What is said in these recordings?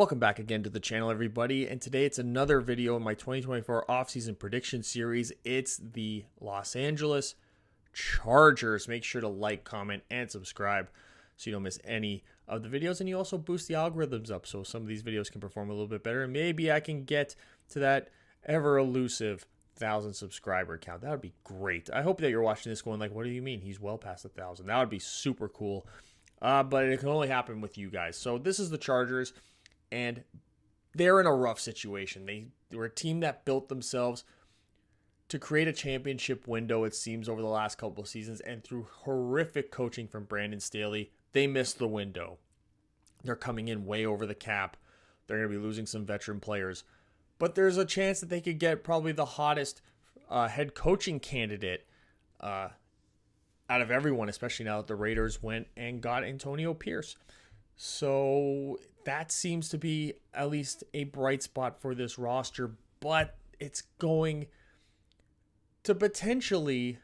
Welcome back again to the channel, everybody, and today it's another video in my 2024 offseason prediction series. It's the Los Angeles Chargers. Make sure to like, comment, and subscribe so you don't miss any of the videos, and you also boost the algorithms up so some of these videos can perform a little bit better, and maybe I can get to that ever-elusive 1,000 subscriber count. That would be great. I hope that you're watching this going like, what do you mean? He's well past 1,000. That would be super cool, but it can only happen with you guys. So this is the Chargers. And they're in a rough situation. They were a team that built themselves to create a championship window, it seems, over the last couple of seasons. And through horrific coaching from Brandon Staley, they missed the window. They're coming in way over the cap. They're going to be losing some veteran players. But there's a chance that they could get probably the hottest head coaching candidate out of everyone, especially now that the Raiders went and got Antonio Pierce. So that seems to be at least a bright spot for this roster, but it's going to potentially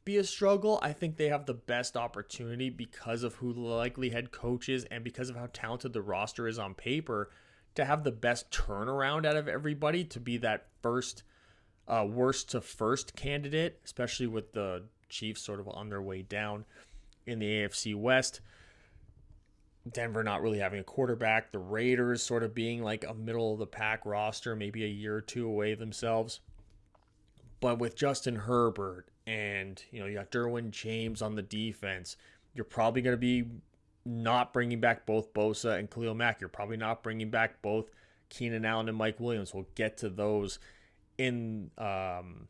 be a struggle. I think they have the best opportunity because of who the likely head coach is and because of how talented the roster is on paper to have the best turnaround out of everybody, to be that first worst to first candidate, especially with the Chiefs sort of on their way down in the AFC West. Denver not really having a quarterback. The Raiders sort of being like a middle of the pack roster, maybe a year or two away themselves. But with Justin Herbert and, you got Derwin James on the defense, you're probably going to be not bringing back both Bosa and Khalil Mack. You're probably not bringing back both Keenan Allen and Mike Williams. We'll get to those in the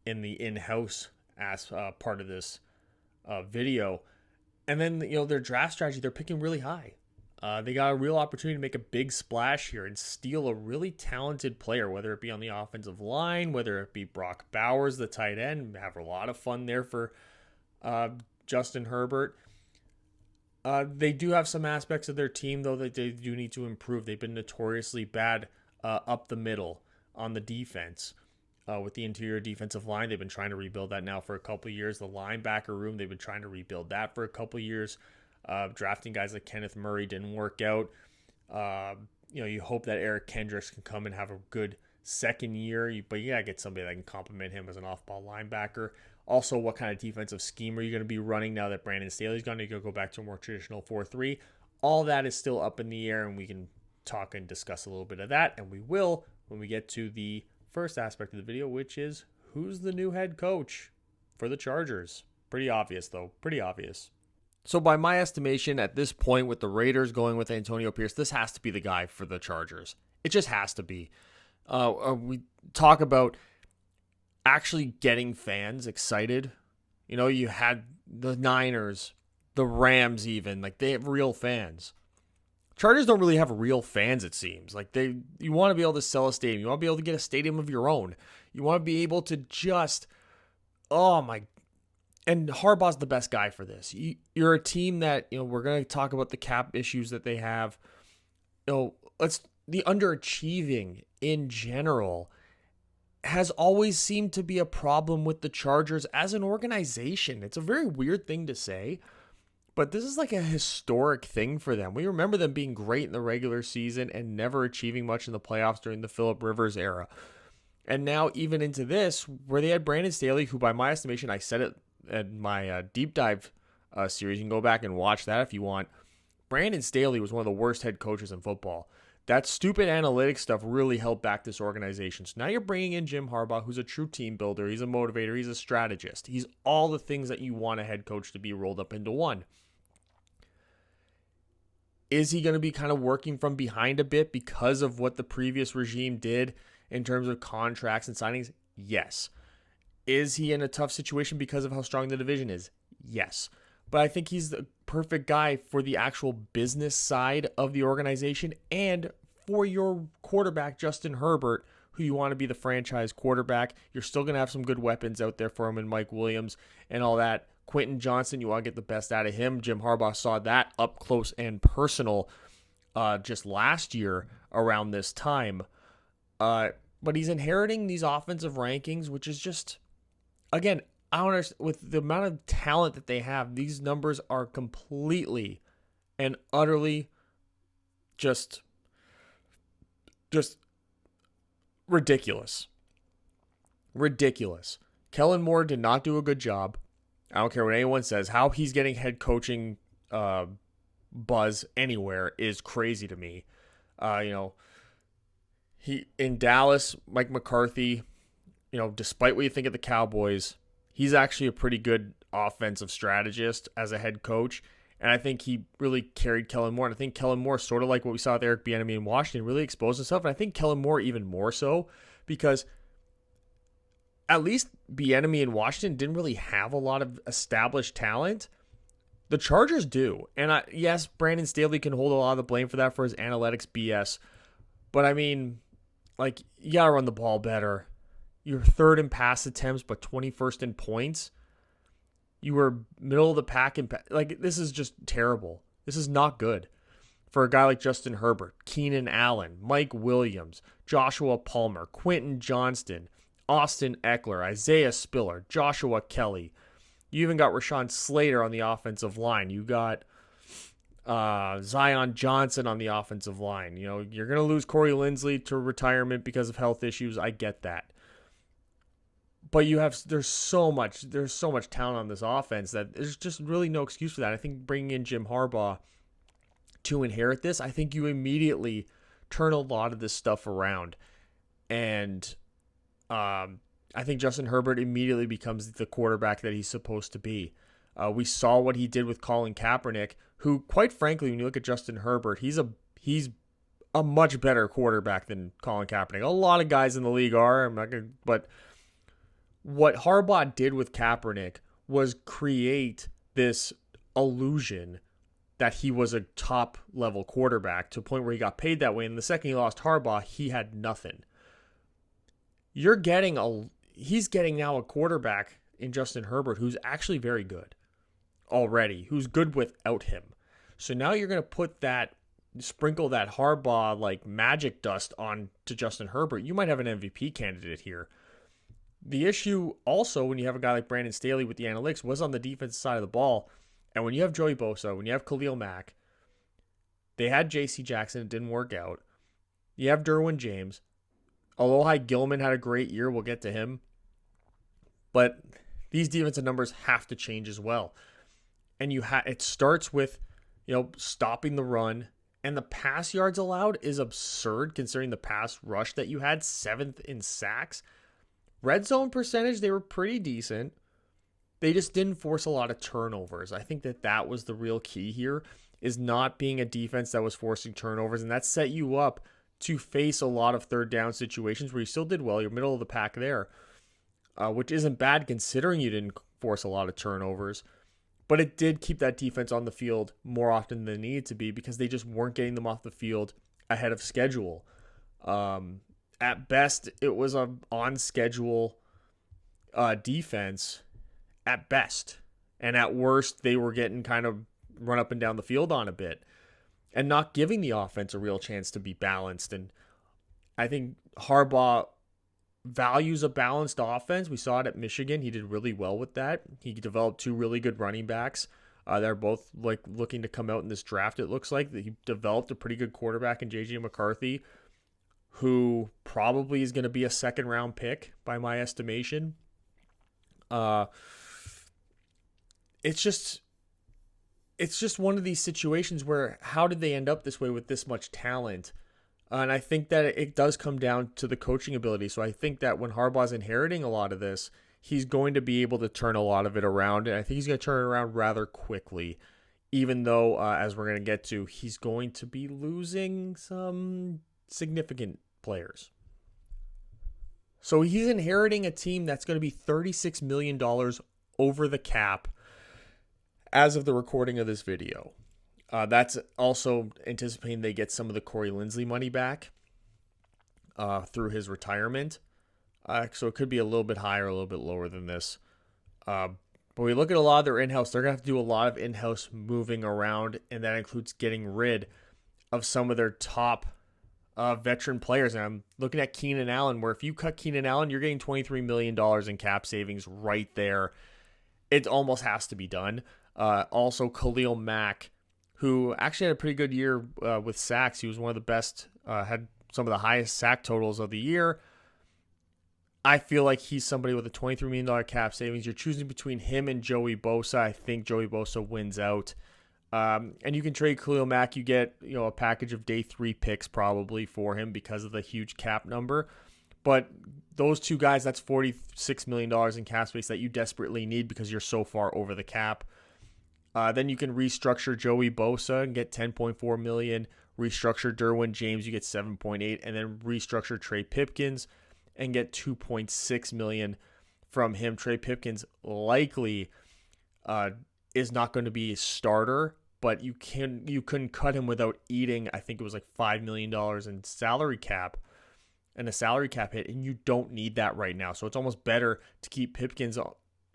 in-house as part of this video. And then, their draft strategy, they're picking really high. They got a real opportunity to make a big splash here and steal a really talented player, whether it be on the offensive line, whether it be Brock Bowers, the tight end. Have a lot of fun there for Justin Herbert. They do have some aspects of their team, though, that they do need to improve. They've been notoriously bad up the middle on the defense. With the interior defensive line, they've been trying to rebuild that now for a couple of years. The linebacker room, they've been trying to rebuild that for a couple of years. Drafting guys like Kenneth Murray didn't work out. You hope that Eric Kendricks can come and have a good second year, but you gotta get somebody that can complement him as an off-ball linebacker. Also, what kind of defensive scheme are you going to be running now that Brandon Staley's going to go back to a more traditional 4-3? All that is still up in the air, and we can talk and discuss a little bit of that, and we will when we get to the first aspect of the video, which is who's the new head coach for the Chargers. Pretty obvious, though. Pretty obvious. So by my estimation, at this point, with the Raiders going with Antonio Pierce, this has to be the guy for the Chargers. It just has to be. We talk about actually getting fans excited. You had the Niners, the Rams even. Like, they have real fans. Chargers don't really have real fans, it seems. Like, you want to be able to sell a stadium. You want to be able to get a stadium of your own. You want to be able to just, and Harbaugh's the best guy for this. You're a team that, we're going to talk about the cap issues that they have. The underachieving in general has always seemed to be a problem with the Chargers as an organization. It's a very weird thing to say, but this is like a historic thing for them. We remember them being great in the regular season and never achieving much in the playoffs during the Phillip Rivers era. And now even into this, where they had Brandon Staley, who by my estimation, I said it in my deep dive series. You can go back and watch that if you want. Brandon Staley was one of the worst head coaches in football. That stupid analytics stuff really held back this organization. So now you're bringing in Jim Harbaugh, who's a true team builder. He's a motivator. He's a strategist. He's all the things that you want a head coach to be rolled up into one. Is he going to be kind of working from behind a bit because of what the previous regime did in terms of contracts and signings? Yes. Is he in a tough situation because of how strong the division is? Yes. But I think he's the perfect guy for the actual business side of the organization and for your quarterback, Justin Herbert, who you want to be the franchise quarterback. You're still going to have some good weapons out there for him and Mike Williams and all that. Quentin Johnson, you want to get the best out of him. Jim Harbaugh saw that up close and personal just last year around this time. But he's inheriting these offensive rankings, which is just, again, I don't understand. With the amount of talent that they have, these numbers are completely and utterly just Just ridiculous. Ridiculous. Kellen Moore did not do a good job. I don't care what anyone says. How he's getting head coaching buzz anywhere is crazy to me. He in Dallas, Mike McCarthy, despite what you think of the Cowboys, he's actually a pretty good offensive strategist as a head coach. And I think he really carried Kellen Moore. And I think Kellen Moore, sort of like what we saw with Eric Bieniemy in Washington, really exposed himself. And I think Kellen Moore even more so because at least Bieniemy in Washington didn't really have a lot of established talent. The Chargers do. And yes, Brandon Staley can hold a lot of the blame for that for his analytics BS. But I mean, you got to run the ball better. You're third in pass attempts, but 21st in points. You were middle of the pack. This is just terrible. This is not good for a guy like Justin Herbert, Keenan Allen, Mike Williams, Joshua Palmer, Quentin Johnston, Austin Eckler, Isaiah Spiller, Joshua Kelly. You even got Rashawn Slater on the offensive line. You got Zion Johnson on the offensive line. You're going to lose Corey Linsley to retirement because of health issues. I get that. But there's so much talent on this offense that there's just really no excuse for that. I think bringing in Jim Harbaugh to inherit this, I think you immediately turn a lot of this stuff around. And I think Justin Herbert immediately becomes the quarterback that he's supposed to be. We saw what he did with Colin Kaepernick, who, quite frankly, when you look at Justin Herbert, he's a much better quarterback than Colin Kaepernick. A lot of guys in the league are. But what Harbaugh did with Kaepernick was create this illusion that he was a top-level quarterback to a point where he got paid that way. And the second he lost Harbaugh, he had nothing. He's getting now a quarterback in Justin Herbert who's actually very good already, who's good without him. So now you're going to sprinkle that Harbaugh magic dust on to Justin Herbert. You might have an MVP candidate here. The issue also when you have a guy like Brandon Staley with the analytics was on the defensive side of the ball. And when you have Joey Bosa, when you have Khalil Mack, they had J.C. Jackson. It didn't work out. You have Derwin James. Alohi Gilman had a great year. We'll get to him. But these defensive numbers have to change as well. And it starts with, stopping the run. And the pass yards allowed is absurd considering the pass rush that you had, 7th in sacks. Red zone percentage, they were pretty decent. They just didn't force a lot of turnovers. I think that was the real key here, is not being a defense that was forcing turnovers. And that set you up to face a lot of third down situations where you still did well. You're middle of the pack there, which isn't bad considering you didn't force a lot of turnovers. But it did keep that defense on the field more often than it needed to be because they just weren't getting them off the field ahead of schedule. At best, it was an on-schedule defense at best. And at worst, they were getting kind of run up and down the field on a bit and not giving the offense a real chance to be balanced. And I think Harbaugh values a balanced offense. We saw it at Michigan. He did really well with that. He developed 2 really good running backs. They're both looking to come out in this draft, it looks like. He developed a pretty good quarterback in J.J. McCarthy, who probably is going to be a second-round pick by my estimation. It's just one of these situations where how did they end up this way with this much talent? And I think that it does come down to the coaching ability. So I think that when Harbaugh's inheriting a lot of this, he's going to be able to turn a lot of it around. And I think he's going to turn it around rather quickly, even though, as we're going to get to, he's going to be losing some significant players. So he's inheriting a team that's going to be $36 million over the cap as of the recording of this video. That's also anticipating they get some of the Corey Linsley money back through his retirement. So it could be a little bit higher, a little bit lower than this. But we look at a lot of their in-house, they're going to have to do a lot of in-house moving around, and that includes getting rid of some of their top veteran players. And I'm looking at Keenan Allen, where if you cut Keenan Allen, you're getting $23 million in cap savings right there. It almost has to be done. Also, Khalil Mack, who actually had a pretty good year with sacks. He was one of the best, had some of the highest sack totals of the year. I feel like he's somebody with a $23 million cap savings. You're choosing between him and Joey Bosa. I think Joey Bosa wins out. And you can trade Khalil Mack. You get, a package of day 3 picks probably for him because of the huge cap number. But those two guys, that's $46 million in cap space that you desperately need because you're so far over the cap. Then you can restructure Joey Bosa and get $10.4 million. Restructure Derwin James, you get $7.8, and then restructure Trey Pipkins and get $2.6 million from him. Trey Pipkins likely is not going to be a starter, but you couldn't cut him without eating, I think it was like $5 million in salary cap and a salary cap hit, and you don't need that right now. So it's almost better to keep Pipkins,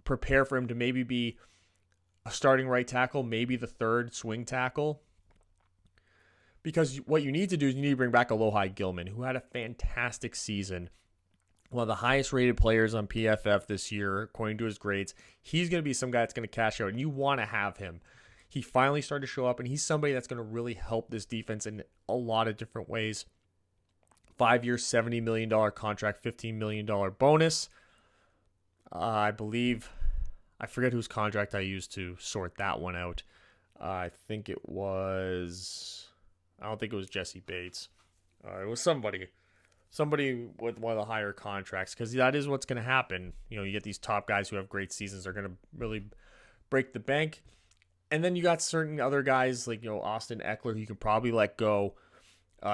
prepare for him to maybe be a starting right tackle, maybe the third swing tackle. Because what you need to do is you need to bring back Alohi Gilman, who had a fantastic season. One of the highest rated players on PFF this year, according to his grades. He's going to be some guy that's going to cash out, and you want to have him. He finally started to show up, and he's somebody that's going to really help this defense in a lot of different ways. 5-year, $70 million contract, $15 million bonus. I believe, I forget whose contract I used to sort that one out. I don't think it was Jesse Bates. It was somebody with one of the higher contracts, because that is what's going to happen. You get these top guys who have great seasons. They're going to really break the bank. And then you got certain other guys like, Austin Eckler, who you can probably let go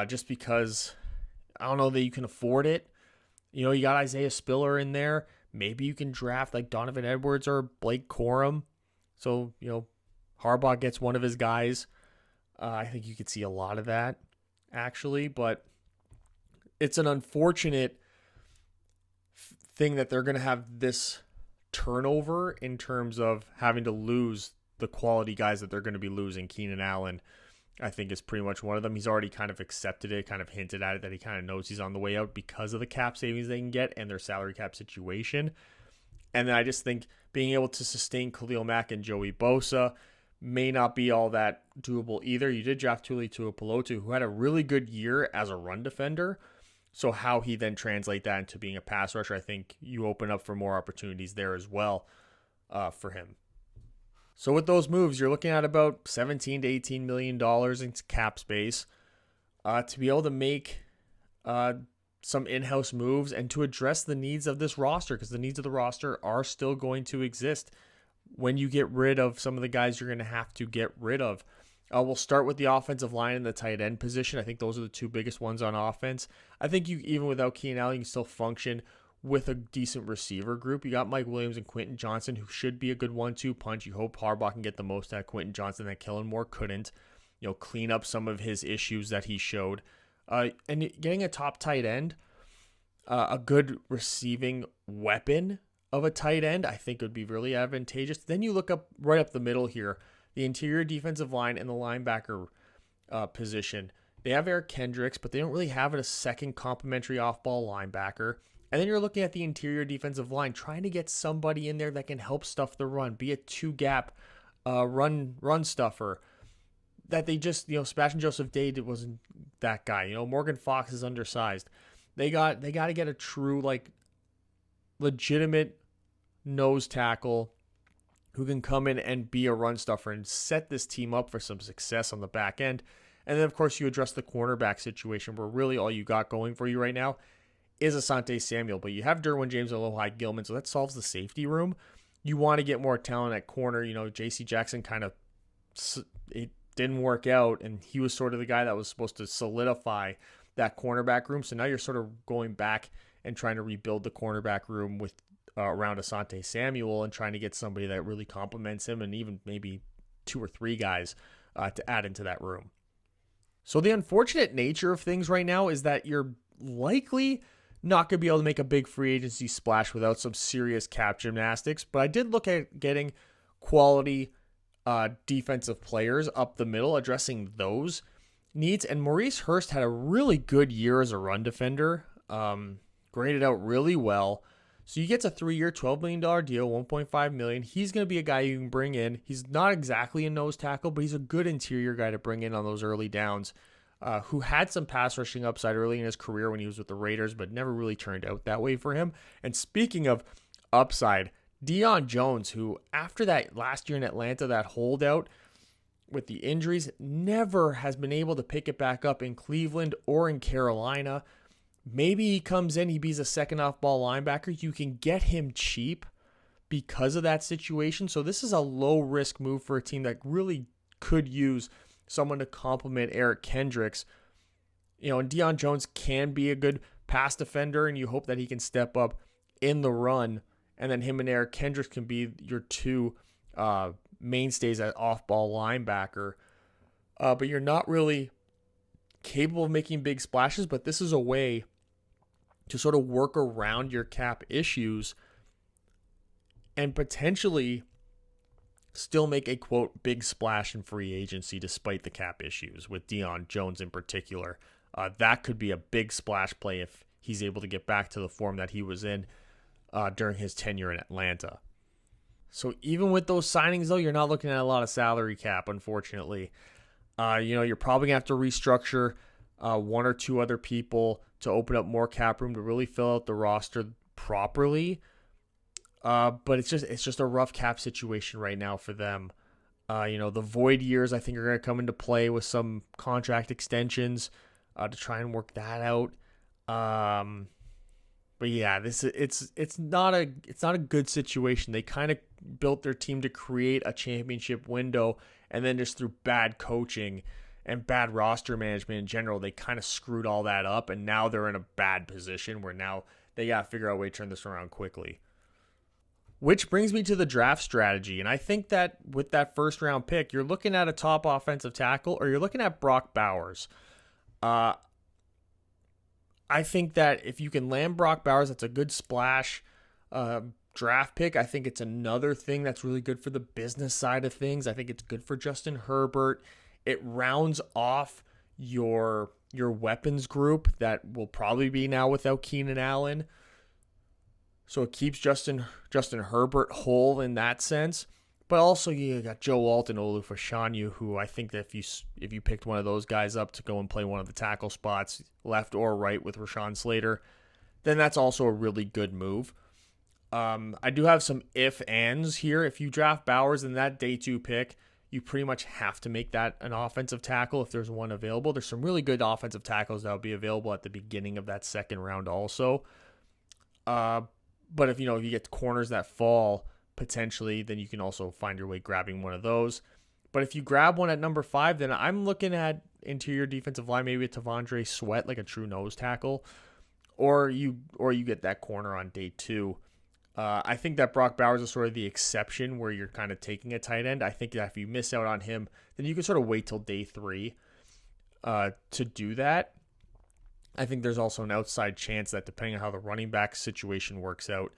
just because I don't know that you can afford it. You got Isaiah Spiller in there. Maybe you can draft like Donovan Edwards or Blake Corum. So, Harbaugh gets one of his guys. I think you could see a lot of that, actually, but it's an unfortunate thing that they're going to have this turnover in terms of having to lose the quality guys that they're going to be losing. Keenan Allen, I think, is pretty much one of them. He's already kind of accepted it, kind of hinted at it, that he kind of knows he's on the way out because of the cap savings they can get and their salary cap situation. And then I just think being able to sustain Khalil Mack and Joey Bosa may not be all that doable either. You did draft Tuli Tuipulotu, who had a really good year as a run defender. So how he then translate that into being a pass rusher, I think you open up for more opportunities there as well for him. So with those moves, you're looking at about $17 to $18 million in cap space to be able to make some in-house moves and to address the needs of this roster, because the needs of the roster are still going to exist when you get rid of some of the guys you're going to have to get rid of. We'll start with the offensive line and the tight end position. I think those are the two biggest ones on offense. I think you, even without Keenan Allen, you can still function with a decent receiver group. You got Mike Williams and Quentin Johnson, who should be a good 1-2 punch. You hope Harbaugh can get the most out of Quentin Johnson that Kellen Moore couldn't. Clean up some of his issues that he showed. And getting a top tight end, a good receiving weapon of a tight end, I think would be really advantageous. Then you look up right up the middle here, the interior defensive line and the linebacker position. They have Eric Kendricks, but they don't really have a second complimentary off-ball linebacker. And then you're looking at the interior defensive line, trying to get somebody in there that can help stuff the run, be a two-gap run stuffer. That they just, Sebastian Joseph Day wasn't that guy. Morgan Fox is undersized. They got to get a true, legitimate nose tackle who can come in and be a run stuffer and set this team up for some success on the back end. And then, of course, you address the cornerback situation, where really all you got going for you right now is Asante Samuel. But you have Derwin James and Alohi Gilman, so that solves the safety room. You want to get more talent at corner. J.C. Jackson it didn't work out, and he was sort of the guy that was supposed to solidify that cornerback room. So now you're sort of going back and trying to rebuild the cornerback room with around Asante Samuel and trying to get somebody that really complements him, and even maybe 2 or 3 guys to add into that room. So the unfortunate nature of things right now is that you're likely not going to be able to make a big free agency splash without some serious cap gymnastics. But I did look at getting quality defensive players up the middle, addressing those needs. And Maurice Hurst had a really good year as a run defender, graded out really well. So you get a 3-year, $12 million deal, $1.5 million. He's going to be a guy you can bring in. He's not exactly a nose tackle, but he's a good interior guy to bring in on those early downs who had some pass rushing upside early in his career when he was with the Raiders, but never really turned out that way for him. And speaking of upside, Deion Jones, who after that last year in Atlanta, that holdout with the injuries, never has been able to pick it back up in Cleveland or in Carolina. Maybe he comes in, he beats a second off-ball linebacker. You can get him cheap because of that situation. So this is a low-risk move for a team that really could use someone to complement Eric Kendricks. And Deion Jones can be a good pass defender, and you hope that he can step up in the run. And then him and Eric Kendricks can be your two mainstays at off-ball linebacker. But you're not really capable of making big splashes, but this is a way to sort of work around your cap issues and potentially still make a, quote, big splash in free agency despite the cap issues with Deion Jones in particular. That could be a big splash play if he's able to get back to the form that he was in during his tenure in Atlanta. So even with those signings, though, you're not looking at a lot of salary cap, unfortunately. You're probably going to have to restructure one or two other people to open up more cap room to really fill out the roster properly. But it's just a rough cap situation right now for them. The void years, I think, are going to come into play with some contract extensions to try and work that out. But yeah, it's not a good situation. They kind of built their team to create a championship window, and then just through bad coaching and bad roster management in general, they kind of screwed all that up, and now they're in a bad position where now they got to figure out a way to turn this around quickly. Which brings me to the draft strategy, and I think that with that first round pick, you're looking at a top offensive tackle, or you're looking at Brock Bowers. I think that if you can land Brock Bowers, that's a good splash draft pick. I think it's another thing that's really good for the business side of things. I think it's good for Justin Herbert. It rounds off your weapons group that will probably be now without Keenan Allen. So it keeps Justin Herbert whole in that sense. But also you got Joe Alt and Olu Fashanu, who I think that if you picked one of those guys up to go and play one of the tackle spots, left or right with Rashawn Slater, then that's also a really good move. I do have some if-ands here. If you draft Bowers in that day 2 pick, you pretty much have to make that an offensive tackle if there's one available. There's some really good offensive tackles that will be available at the beginning of that second round also. But if you get corners that fall potentially, then you can also find your way grabbing one of those. But if you grab one at number 5, then I'm looking at interior defensive line, maybe a Tavondre Sweat, like a true nose tackle, or you get that corner on day 2. I think that Brock Bowers is sort of the exception where you're kind of taking a tight end. I think that if you miss out on him, then you can sort of wait till day 3 to do that. I think there's also an outside chance that depending on how the running back situation works out,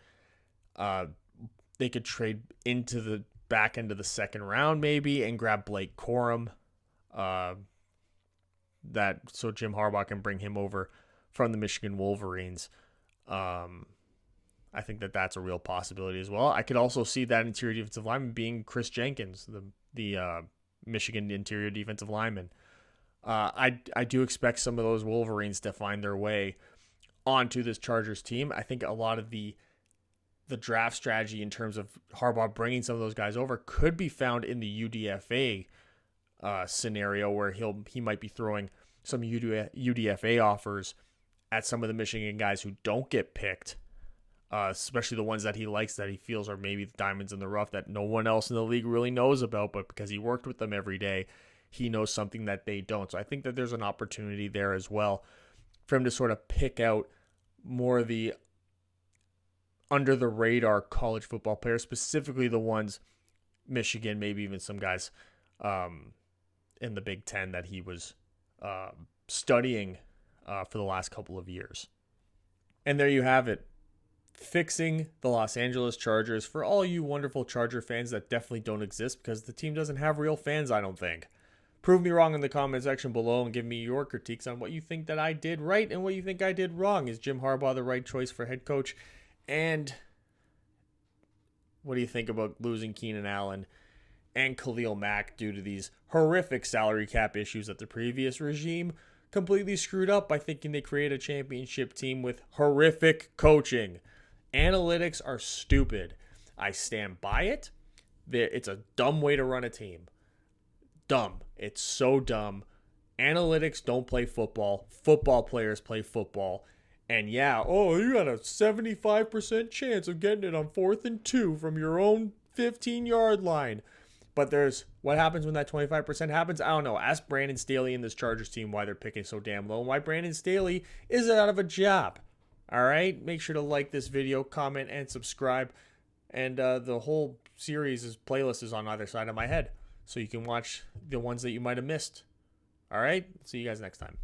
they could trade into the back end of the second round maybe and grab Blake Corum. So Jim Harbaugh can bring him over from the Michigan Wolverines. I think that that's a real possibility as well. I could also see that interior defensive lineman being Chris Jenkins, the Michigan interior defensive lineman. I do expect some of those Wolverines to find their way onto this Chargers team. I think a lot of the draft strategy in terms of Harbaugh bringing some of those guys over could be found in the UDFA scenario where he might be throwing some UDFA offers at some of the Michigan guys who don't get picked, especially the ones that he likes that he feels are maybe the diamonds in the rough that no one else in the league really knows about, but because he worked with them every day, he knows something that they don't. So I think that there's an opportunity there as well for him to sort of pick out more of the under the radar college football players, specifically the ones Michigan, maybe even some guys in the Big Ten that he was studying for the last couple of years. And there you have it. Fixing the Los Angeles Chargers for all you wonderful Charger fans that definitely don't exist because the team doesn't have real fans, I don't think. Prove me wrong in the comment section below and give me your critiques on what you think that I did right and what you think I did wrong. Is Jim Harbaugh the right choice for head coach? And what do you think about losing Keenan Allen and Khalil Mack due to these horrific salary cap issues that the previous regime completely screwed up by thinking they create a championship team with horrific coaching. Analytics are stupid. I stand by it. It's a dumb way to run a team. Dumb. It's so dumb. Analytics don't play football. Football players play football. And yeah, you got a 75% chance of getting it on 4th and 2 from your own 15-yard line. But what happens when that 25% happens? I don't know. Ask Brandon Staley and this Chargers team why they're picking so damn low and why Brandon Staley is out of a job. All right? Make sure to like this video, comment, and subscribe. And the whole playlist is on either side of my head. So you can watch the ones that you might have missed. All right? See you guys next time.